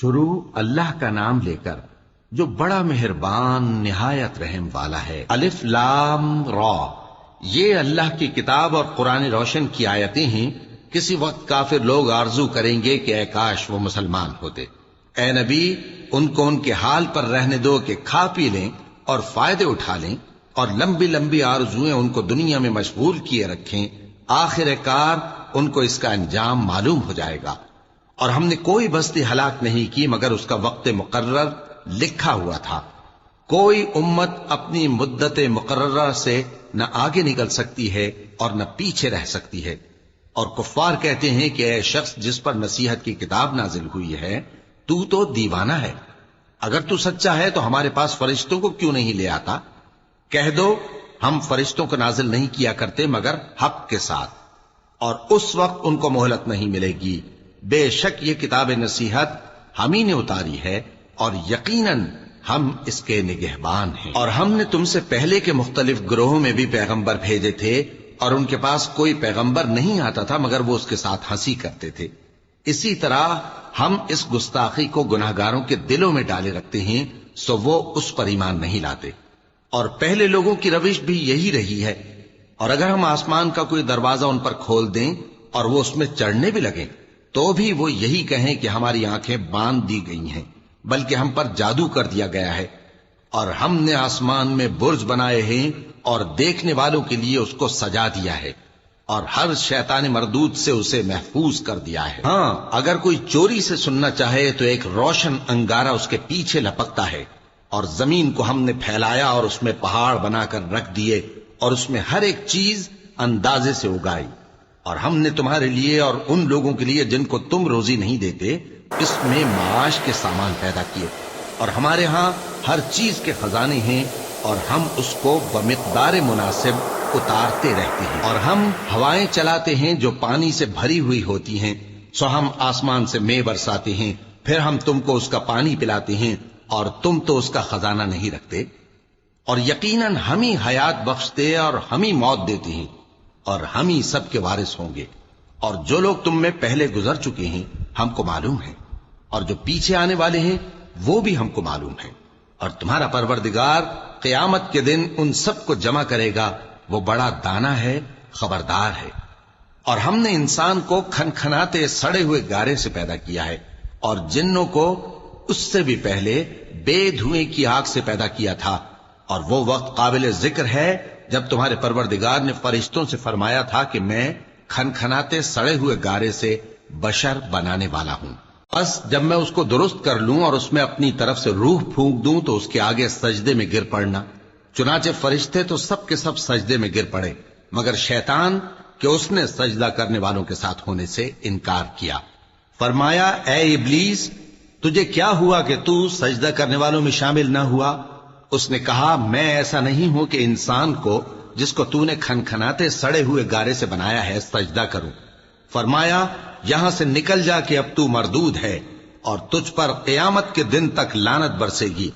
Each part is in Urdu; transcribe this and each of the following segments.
شروع اللہ کا نام لے کر جو بڑا مہربان نہایت رحم والا ہے۔ الف لام را، یہ اللہ کی کتاب اور قرآن روشن کی آیتیں ہیں۔ کسی وقت کافر لوگ آرزو کریں گے کہ اے کاش وہ مسلمان ہوتے۔ اے نبی، ان کو ان کے حال پر رہنے دو کہ کھا پی لیں اور فائدے اٹھا لیں، اور لمبی لمبی آرزویں ان کو دنیا میں مشغول کیے رکھیں۔ آخر کار ان کو اس کا انجام معلوم ہو جائے گا۔ اور ہم نے کوئی بستی ہلاک نہیں کی مگر اس کا وقت مقرر لکھا ہوا تھا۔ کوئی امت اپنی مدت مقررہ سے نہ آگے نکل سکتی ہے اور نہ پیچھے رہ سکتی ہے۔ اور کفار کہتے ہیں کہ اے شخص جس پر نصیحت کی کتاب نازل ہوئی ہے، تو دیوانہ ہے۔ اگر تو سچا ہے تو ہمارے پاس فرشتوں کو کیوں نہیں لے آتا؟ کہہ دو ہم فرشتوں کو نازل نہیں کیا کرتے مگر حق کے ساتھ، اور اس وقت ان کو مہلت نہیں ملے گی۔ بے شک یہ کتاب نصیحت ہم ہی نے اتاری ہے، اور یقیناً ہم اس کے نگہبان ہیں۔ اور ہم نے تم سے پہلے کے مختلف گروہوں میں بھی پیغمبر بھیجے تھے، اور ان کے پاس کوئی پیغمبر نہیں آتا تھا مگر وہ اس کے ساتھ ہنسی کرتے تھے۔ اسی طرح ہم اس گستاخی کو گناہگاروں کے دلوں میں ڈالے رکھتے ہیں، سو وہ اس پر ایمان نہیں لاتے۔ اور پہلے لوگوں کی روش بھی یہی رہی ہے۔ اور اگر ہم آسمان کا کوئی دروازہ ان پر کھول دیں اور وہ اس میں چڑھنے بھی لگیں تو بھی وہ یہی کہیں کہ ہماری آنکھیں باندھ دی گئی ہیں، بلکہ ہم پر جادو کر دیا گیا ہے۔ اور ہم نے آسمان میں برج بنائے ہیں اور دیکھنے والوں کے لیے اس کو سجا دیا ہے، اور ہر شیطان مردود سے اسے محفوظ کر دیا ہے۔ ہاں، اگر کوئی چوری سے سننا چاہے تو ایک روشن انگارہ اس کے پیچھے لپکتا ہے۔ اور زمین کو ہم نے پھیلایا اور اس میں پہاڑ بنا کر رکھ دیے، اور اس میں ہر ایک چیز اندازے سے اگائی۔ اور ہم نے تمہارے لیے اور ان لوگوں کے لیے جن کو تم روزی نہیں دیتے اس میں معاش کے سامان پیدا کیے، اور ہمارے ہاں ہر چیز کے خزانے ہیں، اور ہم اس کو بمقدار مناسب اتارتے رہتے ہیں۔ اور ہم ہوائیں چلاتے ہیں جو پانی سے بھری ہوئی ہوتی ہیں، سو ہم آسمان سے مے برساتے ہیں، پھر ہم تم کو اس کا پانی پلاتے ہیں، اور تم تو اس کا خزانہ نہیں رکھتے۔ اور یقیناً ہم ہی حیات بخشتے اور ہم ہی موت دیتے ہیں، اور ہم ہی سب کے وارث ہوں گے۔ اور جو لوگ تم میں پہلے گزر چکے ہیں ہم کو معلوم ہے، اور جو پیچھے آنے والے ہیں وہ بھی ہم کو معلوم ہے۔ اور تمہارا پروردگار قیامت کے دن ان سب کو جمع کرے گا، وہ بڑا دانا ہے، خبردار ہے۔ اور ہم نے انسان کو کھنکھناتے سڑے ہوئے گارے سے پیدا کیا ہے، اور جنوں کو اس سے بھی پہلے بے دھوئیں کی آگ سے پیدا کیا تھا۔ اور وہ وقت قابل ذکر ہے جب تمہارے پروردگار نے فرشتوں سے فرمایا تھا کہ میں کھنکھناتے سڑے ہوئے گارے سے بشر بنانے والا ہوں، بس جب میں اس کو درست کر لوں اور اس میں اپنی طرف سے روح پھونک دوں تو اس کے آگے سجدے میں گر پڑنا۔ چنانچہ فرشتے تو سب کے سب سجدے میں گر پڑے مگر شیطان کہ اس نے سجدہ کرنے والوں کے ساتھ ہونے سے انکار کیا۔ فرمایا اے ابلیس، تجھے کیا ہوا کہ تو سجدہ کرنے والوں میں شامل نہ ہوا؟ اس نے کہا میں ایسا نہیں ہوں کہ انسان کو جس کو تو نے کھنکھناتے سڑے ہوئے گارے سے بنایا ہے سجدہ کروں۔ فرمایا یہاں سے نکل جا کہ اب تو مردود ہے، اور تجھ پر قیامت کے دن تک لعنت برسے گی۔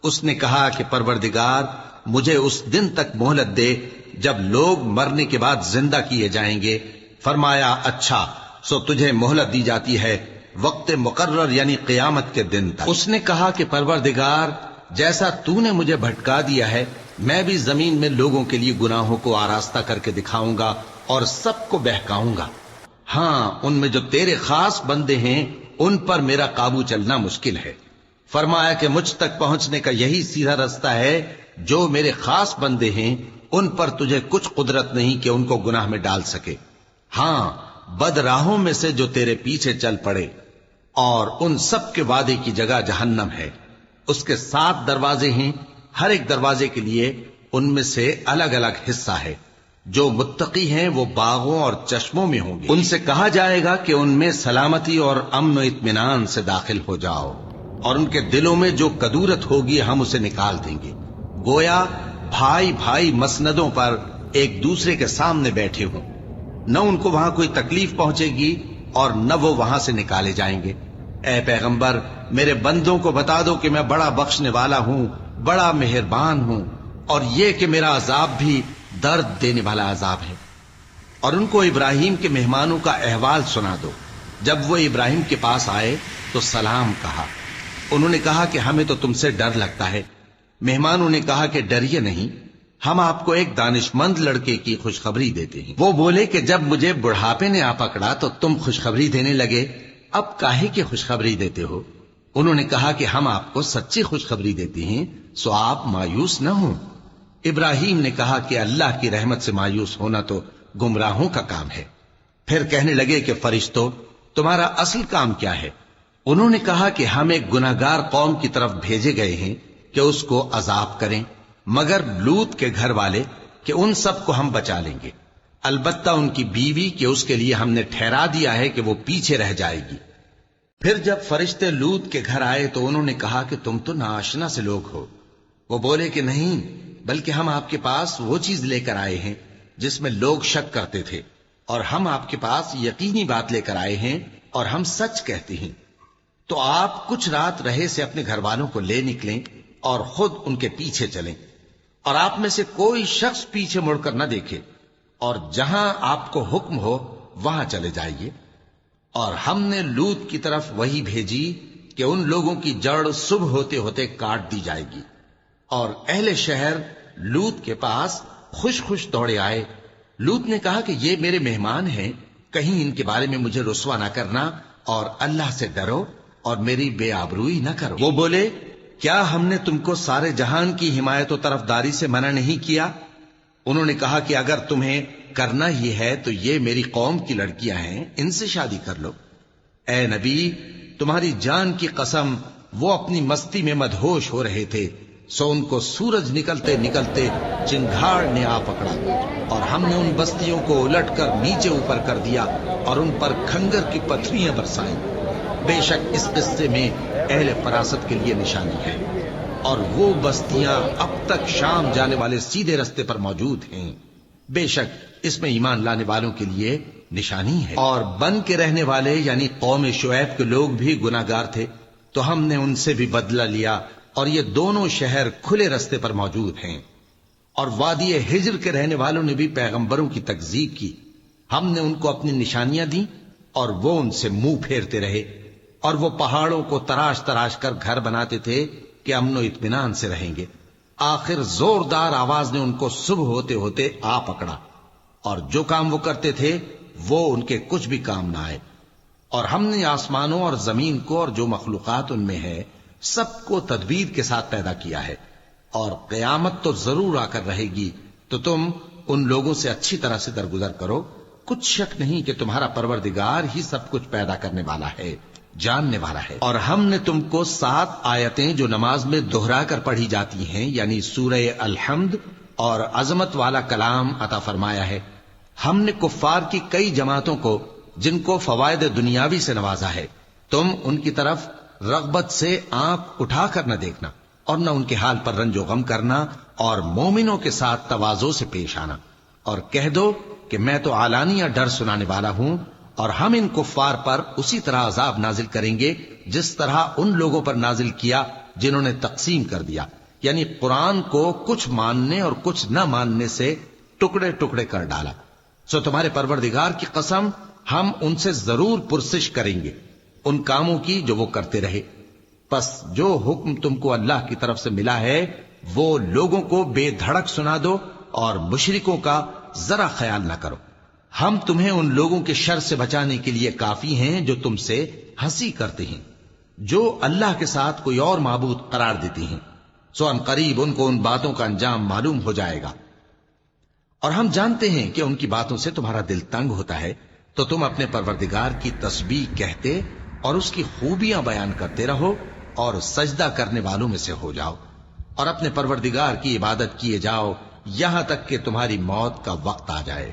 اس نے کہا کہ پروردگار مجھے اس دن تک مہلت دے جب لوگ مرنے کے بعد زندہ کیے جائیں گے۔ فرمایا اچھا، سو تجھے مہلت دی جاتی ہے وقت مقرر یعنی قیامت کے دن تک۔ اس نے کہا کہ پروردگار جیسا تو نے مجھے بھٹکا دیا ہے میں بھی زمین میں لوگوں کے لیے گناہوں کو آراستہ کر کے دکھاؤں گا اور سب کو بہکاؤں گا۔ ہاں، ان میں جو تیرے خاص بندے ہیں ان پر میرا قابو چلنا مشکل ہے۔ فرمایا کہ مجھ تک پہنچنے کا یہی سیدھا رستہ ہے، جو میرے خاص بندے ہیں ان پر تجھے کچھ قدرت نہیں کہ ان کو گناہ میں ڈال سکے۔ ہاں، بد راہوں میں سے جو تیرے پیچھے چل پڑے، اور ان سب کے وعدے کی جگہ جہنم ہے۔ اس کے 7 دروازے ہیں، ہر ایک دروازے کے لیے ان میں سے الگ الگ حصہ ہے۔ جو متقی ہیں وہ باغوں اور چشموں میں ہوں گے۔ ان سے کہا جائے گا کہ ان میں سلامتی اور امن و اطمینان سے داخل ہو جاؤ، اور ان کے دلوں میں جو کدورت ہوگی ہم اسے نکال دیں گے، گویا بھائی بھائی مسندوں پر ایک دوسرے کے سامنے بیٹھے ہوں۔ نہ ان کو وہاں کوئی تکلیف پہنچے گی اور نہ وہ وہاں سے نکالے جائیں گے۔ اے پیغمبر میرے بندوں کو بتا دو کہ میں بڑا بخشنے والا ہوں، بڑا مہربان ہوں، اور یہ کہ میرا عذاب بھی درد دینے والا عذاب ہے۔ اور ان کو ابراہیم کے مہمانوں کا احوال سنا دو۔ جب وہ ابراہیم کے پاس آئے تو سلام کہا۔ انہوں نے کہا کہ ہمیں تو تم سے ڈر لگتا ہے۔ مہمانوں نے کہا کہ ڈریے نہیں، ہم آپ کو ایک دانشمند لڑکے کی خوشخبری دیتے ہیں۔ وہ بولے کہ جب مجھے بڑھاپے نے آ پکڑا تو تم خوشخبری دینے لگے، اب کاہے کی خوشخبری دیتے ہو؟ انہوں نے کہا کہ ہم آپ کو سچی خوشخبری دیتے ہیں، سو آپ مایوس نہ ہوں۔ ابراہیم نے کہا کہ اللہ کی رحمت سے مایوس ہونا تو گمراہوں کا کام ہے۔ پھر کہنے لگے کہ فرشتوں، تمہارا اصل کام کیا ہے؟ انہوں نے کہا کہ ہم ایک گناہگار قوم کی طرف بھیجے گئے ہیں کہ اس کو عذاب کریں، مگر لوط کے گھر والے کہ ان سب کو ہم بچا لیں گے، البتہ ان کی بیوی کہ اس کے لیے ہم نے ٹھہرا دیا ہے کہ وہ پیچھے رہ جائے گی۔ پھر جب فرشتے لوط کے گھر آئے تو انہوں نے کہا کہ تم تو ناآشنا سے لوگ ہو۔ وہ بولے کہ نہیں، بلکہ ہم آپ کے پاس وہ چیز لے کر آئے ہیں جس میں لوگ شک کرتے تھے، اور ہم آپ کے پاس یقینی بات لے کر آئے ہیں اور ہم سچ کہتے ہیں۔ تو آپ کچھ رات رہے سے اپنے گھر والوں کو لے نکلیں اور خود ان کے پیچھے چلیں، اور آپ میں سے کوئی شخص پیچھے مڑ کر نہ دیکھے، اور جہاں آپ کو حکم ہو وہاں چلے جائیے۔ اور ہم نے لوط کی طرف وہی بھیجی کہ ان لوگوں کی جڑ صبح ہوتے ہوتے کاٹ دی جائے گی۔ اور اہل شہر لوط کے پاس خوش خوش دوڑے آئے۔ لوط نے کہا کہ یہ میرے مہمان ہیں، کہیں ان کے بارے میں مجھے رسوا نہ کرنا، اور اللہ سے ڈرو اور میری بے آبروئی نہ کرو۔ وہ بولے، کیا ہم نے تم کو سارے جہان کی حمایت و طرفداری سے منع نہیں کیا؟ انہوں نے کہا کہ اگر تمہیں کرنا ہی ہے تو یہ میری قوم کی لڑکیاں ہیں، ان سے شادی کر لو۔ اے نبی، تمہاری جان کی قسم، وہ اپنی مستی میں مدہوش ہو رہے تھے، سو ان کو سورج نکلتے نکلتے چنگھاڑ نے آ پکڑا، اور ہم نے ان بستیوں کو الٹ کر نیچے اوپر کر دیا اور ان پر کھنگر کی پتھریاں برسائیں۔ بے شک اس قصے میں اہل فراست کے لیے نشانی ہے، اور وہ بستیاں اب تک شام جانے والے سیدھے رستے پر موجود ہیں۔ بے شک اس میں ایمان لانے والوں کے لیے نشانی ہے۔ اور بن کے رہنے والے یعنی قوم شعیب کے لوگ بھی گناہگار تھے، تو ہم نے ان سے بھی بدلہ لیا، اور یہ دونوں شہر کھلے رستے پر موجود ہیں۔ اور وادی ہجر کے رہنے والوں نے بھی پیغمبروں کی تکذیب کی، ہم نے ان کو اپنی نشانیاں دی اور وہ ان سے منہ پھیرتے رہے، اور وہ پہاڑوں کو تراش تراش کر گھر بناتے تھے کہ امن و اطمینان سے رہیں گے۔ آخر زوردار آواز نے ان کو صبح ہوتے ہوتے آ پکڑا، اور جو کام وہ کرتے تھے وہ ان کے کچھ بھی کام نہ آئے۔ اور ہم نے آسمانوں اور زمین کو اور جو مخلوقات ان میں ہے سب کو تدبیر کے ساتھ پیدا کیا ہے، اور قیامت تو ضرور آ کر رہے گی، تو تم ان لوگوں سے اچھی طرح سے درگزر کرو۔ کچھ شک نہیں کہ تمہارا پروردگار ہی سب کچھ پیدا کرنے والا ہے، جاننے والا ہے۔ اور ہم نے تم کو 7 آیتیں جو نماز میں دہرا کر پڑھی جاتی ہیں، یعنی سورہ الحمد اور عظمت والا کلام عطا فرمایا ہے۔ ہم نے کفار کی کئی جماعتوں کو جن کو فوائد دنیاوی سے نوازا ہے، تم ان کی طرف رغبت سے آنکھ اٹھا کر نہ دیکھنا، اور نہ ان کے حال پر رنج و غم کرنا، اور مومنوں کے ساتھ تواضع سے پیش آنا، اور کہہ دو کہ میں تو علانیہ ڈر سنانے والا ہوں، اور ہم ان کفار پر اسی طرح عذاب نازل کریں گے جس طرح ان لوگوں پر نازل کیا جنہوں نے تقسیم کر دیا، یعنی قرآن کو کچھ ماننے اور کچھ نہ ماننے سے ٹکڑے ٹکڑے کر ڈالا۔ سو تمہارے پروردگار کی قسم، ہم ان سے ضرور پرسش کریں گے ان کاموں کی جو وہ کرتے رہے۔ پس جو حکم تم کو اللہ کی طرف سے ملا ہے وہ لوگوں کو بے دھڑک سنا دو، اور مشرکوں کا ذرا خیال نہ کرو۔ ہم تمہیں ان لوگوں کے شر سے بچانے کے لیے کافی ہیں جو تم سے ہنسی کرتے ہیں، جو اللہ کے ساتھ کوئی اور معبود قرار دیتے ہیں، سو ان قریب ان کو ان باتوں کا انجام معلوم ہو جائے گا۔ اور ہم جانتے ہیں کہ ان کی باتوں سے تمہارا دل تنگ ہوتا ہے، تو تم اپنے پروردگار کی تسبیح کہتے اور اس کی خوبیاں بیان کرتے رہو، اور سجدہ کرنے والوں میں سے ہو جاؤ، اور اپنے پروردگار کی عبادت کیے جاؤ یہاں تک کہ تمہاری موت کا وقت آ جائے۔